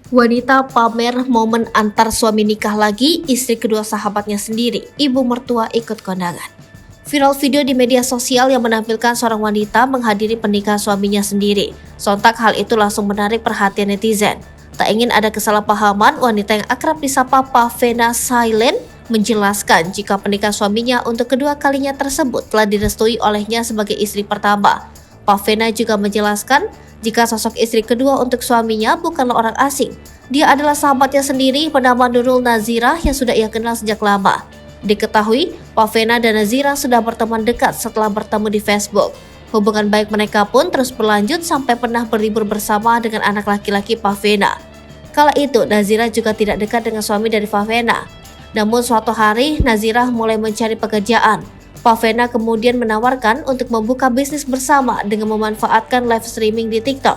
Wanita pamer momen antar suami nikah lagi, istri kedua sahabatnya sendiri, ibu mertua ikut kondangan. Viral video di media sosial yang menampilkan seorang wanita menghadiri pernikahan suaminya sendiri. Sontak hal itu langsung menarik perhatian netizen. Tak ingin ada kesalahpahaman, wanita yang akrab disapa Pavena Silent menjelaskan jika pernikahan suaminya untuk kedua kalinya tersebut telah direstui olehnya sebagai istri pertama. Pavena juga menjelaskan jika sosok istri kedua untuk suaminya bukanlah orang asing. Dia adalah sahabatnya sendiri bernama Nurul Nazira yang sudah ia kenal sejak lama. Diketahui, Pavena dan Nazira sudah berteman dekat setelah bertemu di Facebook. Hubungan baik mereka pun terus berlanjut sampai pernah berlibur bersama dengan anak laki-laki Pavena. Kala itu, Nazira juga tidak dekat dengan suami dari Pavena. Namun suatu hari, Nazira mulai mencari pekerjaan. Pavena kemudian menawarkan untuk membuka bisnis bersama dengan memanfaatkan live streaming di TikTok.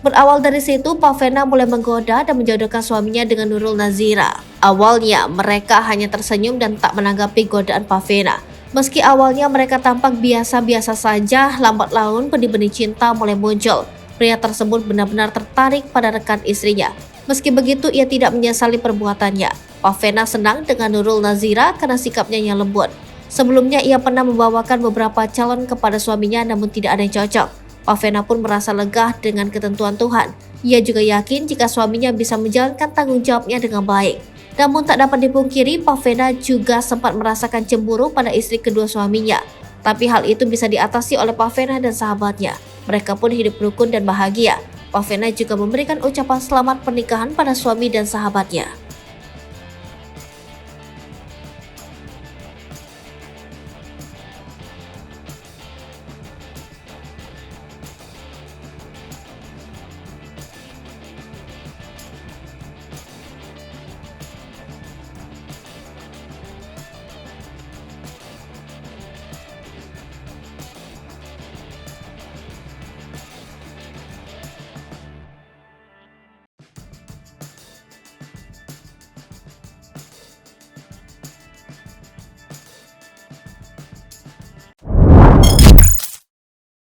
Berawal dari situ, Pavena mulai menggoda dan menjodohkan suaminya dengan Nurul Nazira. Awalnya, mereka hanya tersenyum dan tak menanggapi godaan Pavena. Meski awalnya mereka tampak biasa-biasa saja, lambat laun benih-benih cinta mulai muncul. Pria tersebut benar-benar tertarik pada rekan istrinya. Meski begitu, ia tidak menyesali perbuatannya. Pavena senang dengan Nurul Nazira karena sikapnya yang lembut. Sebelumnya ia pernah membawakan beberapa calon kepada suaminya namun tidak ada yang cocok. Pavena pun merasa lega dengan ketentuan Tuhan. Ia juga yakin jika suaminya bisa menjalankan tanggung jawabnya dengan baik. Namun tak dapat dipungkiri, Pavena juga sempat merasakan cemburu pada istri kedua suaminya. Tapi hal itu bisa diatasi oleh Pavena dan sahabatnya. Mereka pun hidup rukun dan bahagia. Pavena juga memberikan ucapan selamat pernikahan pada suami dan sahabatnya.